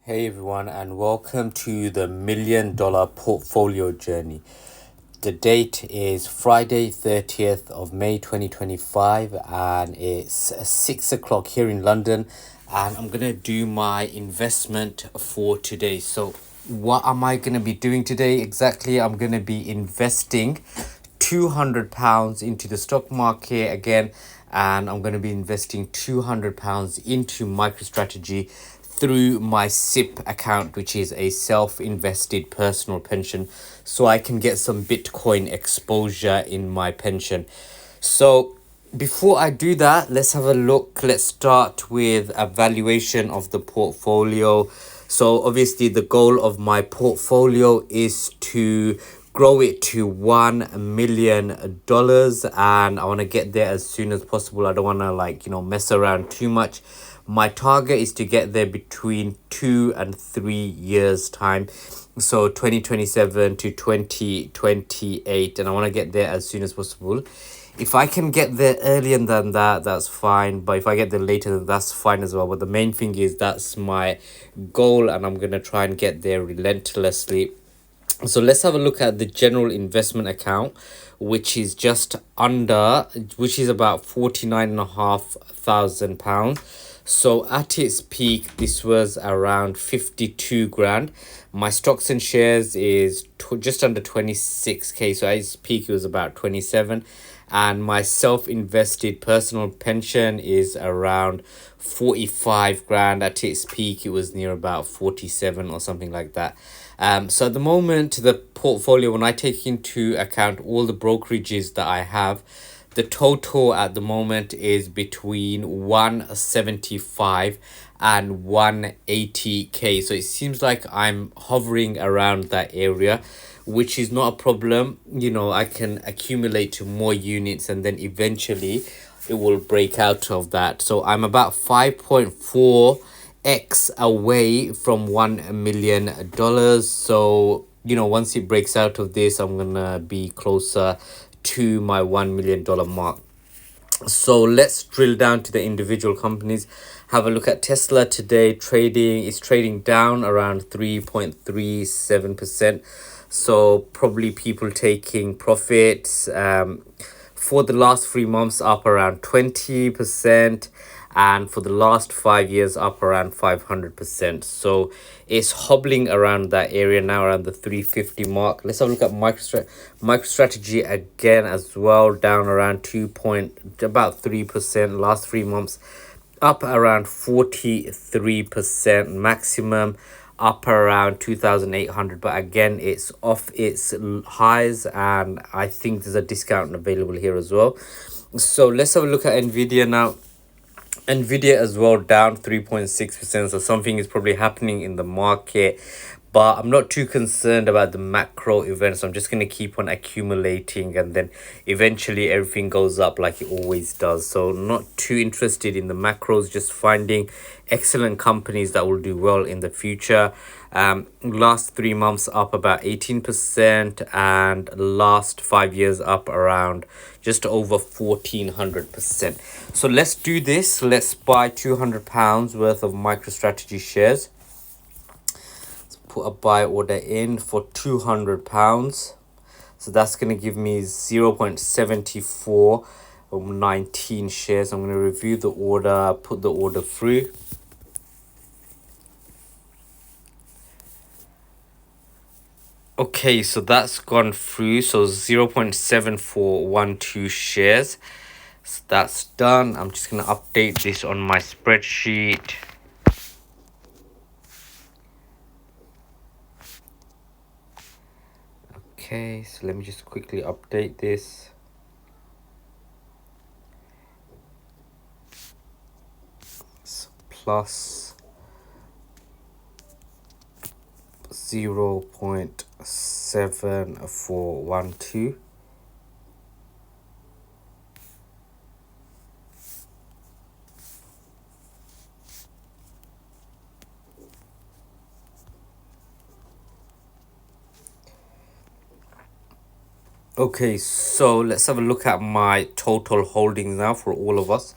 Hey everyone, and welcome to the $1 Million Portfolio Journey. The date is Friday, 30th of May 2025, and it's 6 o'clock here in London. And I'm gonna do my investment for today. So, what am I gonna be doing today exactly? I'm gonna be investing £200 into the stock market again, and I'm going to be investing £200 into MicroStrategy through my SIPP account, which is a self-invested personal pension, so I can get some Bitcoin exposure in my pension. So before I do that, let's have a look. Let's start with a valuation of the portfolio. So obviously the goal of my portfolio is to grow it to $1 million, and I want to get there as soon as possible. I don't want to mess around too much. My target is to get there between 2 and 3 years time, so 2027 to 2028, and I want to get there as soon as possible. If I can get there earlier than that, that's fine. But if I get there later, then that's fine as well. But the main thing is that's my goal, and I'm gonna try and get there relentlessly. So let's have a look at the general investment account, which is which is about £49,500. So at its peak, this was around 52 grand. My stocks and shares is just under 26k. So at its peak, it was about 27. And my self-invested personal pension is around 45 grand. At its peak, it was near about 47 or something like that. So at the moment, the portfolio, when I take into account all the brokerages that I have, the total at the moment is between 175 and 180k. So it seems like I'm hovering around that area, which is not a problem. I can accumulate to more units, and then eventually it will break out of that. So I'm about 5.4x away from $1 million. So once it breaks out of this, I'm gonna be closer to my $1 million mark. So let's drill down to the individual companies. Have a look at Tesla today. Trading down around 3.37%. So probably people taking profits. For the last 3 months, up around 20%, and for the last 5 years, up around 500%. So it's hobbling around that area now, around the 350 mark. Let's have a look at MicroStrategy again as well, down around about 3%. Last 3 months, up around 43%. Maximum up around 2,800, but again it's off its highs, and I think there's a discount available here as well. So let's have a look at Nvidia now. Nvidia as well, down 3.6%. So something is probably happening in the market, but I'm not too concerned about the macro events. I'm just going to keep on accumulating, and then eventually everything goes up like it always does. So not too interested in the macros, just finding excellent companies that will do well in the future. Last 3 months up about 18%, and last 5 years up around just over 1,400%. So let's do this. Let's buy £200 worth of MicroStrategy shares. Let's put a buy order in for £200. So that's going to give me 0.7419 shares. I'm going to review the order, put the order through. Okay, so that's gone through. So 0.7412 shares. So that's done. I'm just going to update this on my spreadsheet. Okay, so let me just quickly update this. So plus 0.7412. Okay, so let's have a look at my total holdings now for all of us,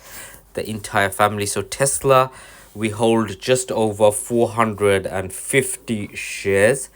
the entire family. So Tesla, we hold just over 450 shares.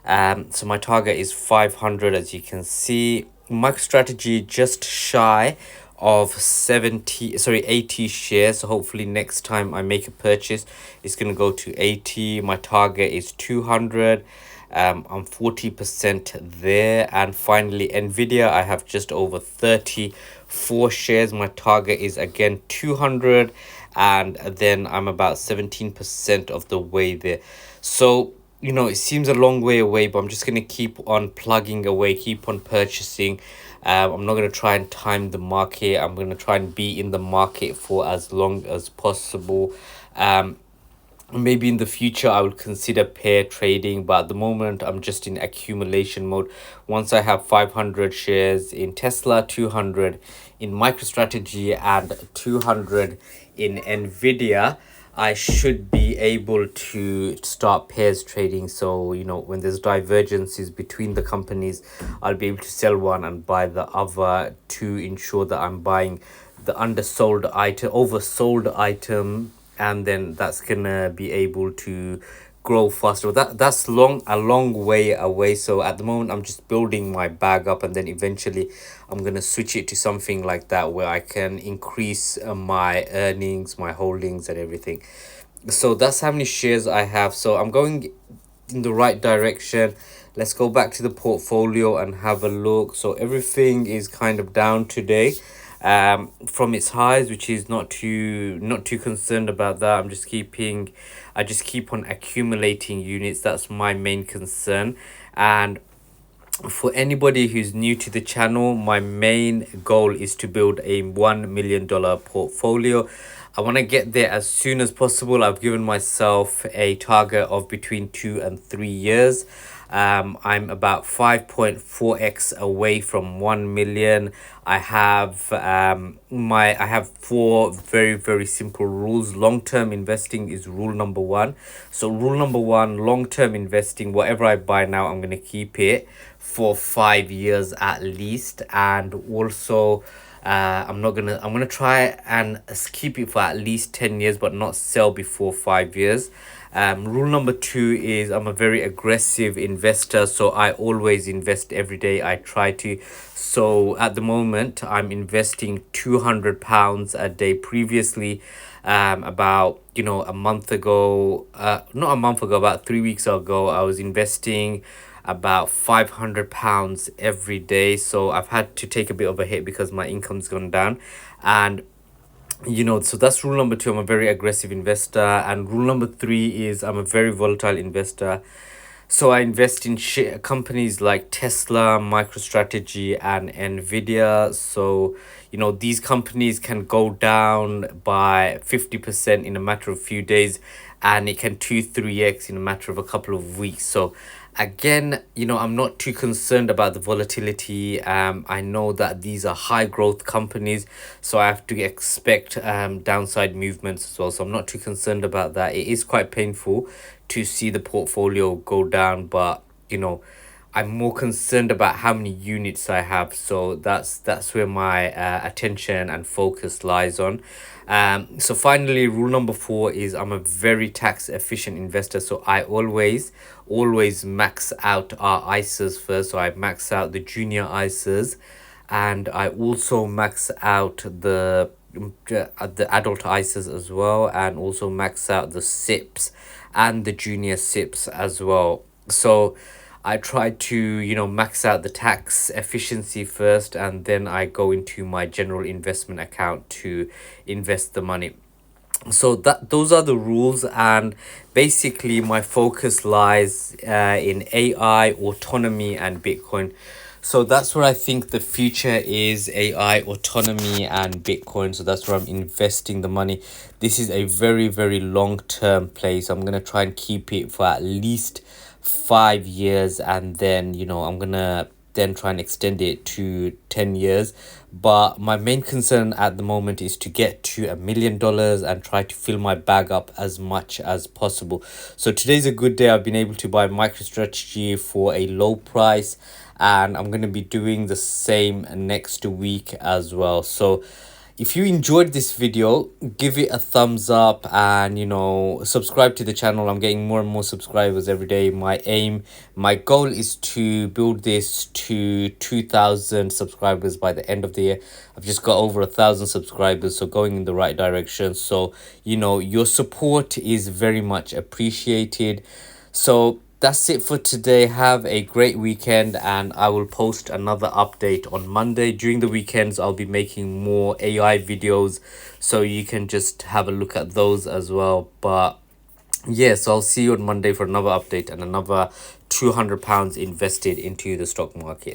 So my target is 500, as you can see. MicroStrategy just shy of 80 shares. So hopefully next time I make a purchase, it's going to go to 80. My target is 200. I'm 40% there. And finally, Nvidia, I have just over 34 shares. My target is again 200, and then I'm about 17% of the way there. So it seems a long way away, but I'm just going to keep on plugging away, keep on purchasing. I'm not going to try and time the market. I'm going to try and be in the market for as long as possible. Maybe in the future I would consider pair trading, but at the moment I'm just in accumulation mode. Once I have 500 shares in Tesla, 200 in MicroStrategy, and 200 in Nvidia, I should be able to start pairs trading. So when there's divergences between the companies, I'll be able to sell one and buy the other to ensure that I'm buying the oversold item, and then that's gonna be able to grow faster. That's a long way away. So at the moment I'm just building my bag up, and then eventually I'm gonna switch it to something like that where I can increase my earnings, my holdings, and everything. So that's how many shares I have. So I'm going in the right direction. Let's go back to the portfolio and have a look. So everything is kind of down today from its highs, which is not too concerned about that. I just keep on accumulating units. That's my main concern. And for anybody who's new to the channel, my main goal is to build a $1 million portfolio. I want to get there as soon as possible. I've given myself a target of between 2 and 3 years. I'm about 5.4x away from 1 million. I have I have four very, very simple rules. Long-term investing is rule number one. So rule number one, long-term investing, whatever I buy now, I'm going to keep it for 5 years at least. And also I'm gonna try and keep it for at least 10 years, but not sell before 5 years. Rule number two is I'm a very aggressive investor, so I always invest every day. I try to. So at the moment I'm investing £200 a day. Previously, about a month ago, not a month ago, about 3 weeks ago, I was investing about £500 every day. So I've had to take a bit of a hit because my income's gone down. And so that's rule number two. I'm a very aggressive investor. And rule number three is I'm a very volatile investor. So I invest in companies like Tesla, MicroStrategy, and Nvidia. So these companies can go down by 50% in a matter of few days, and it can 3x in a matter of a couple of weeks. So again, I'm not too concerned about the volatility. I know that these are high growth companies, so I have to expect downside movements as well. So I'm not too concerned about that. It is quite painful to see the portfolio go down, but I'm more concerned about how many units I have. So that's where my attention and focus lies on. So finally, rule number four is I'm a very tax efficient investor. So I always max out our ISAs first. So I max out the junior ISAs, and I also max out the adult ISAs as well, and also max out the SIPPs and the junior SIPPs as well. So I try to max out the tax efficiency first, and then I go into my general investment account to invest the money. So those are the rules, and basically my focus lies in AI, autonomy, and Bitcoin. So that's where I think the future is: AI, autonomy, and Bitcoin. So that's where I'm investing the money. This is a very, very long-term play. So I'm going to try and keep it for at least 5 years, and then I'm going to then try and extend it to 10 years. But my main concern at the moment is to get to $1 million and try to fill my bag up as much as possible. So today's a good day. I've been able to buy MicroStrategy for a low price, and I'm going to be doing the same next week as well. So if you enjoyed this video, give it a thumbs up, and subscribe to the channel. I'm getting more and more subscribers every day. My goal is to build this to 2,000 subscribers by the end of the year. I've just got over 1,000 subscribers, so going in the right direction. So your support is very much appreciated. So that's it for today. Have a great weekend, and I will post another update on Monday. During the weekends, I'll be making more AI videos, so you can just have a look at those as well. But yes, I'll see you on Monday for another update and another £200 invested into the stock market.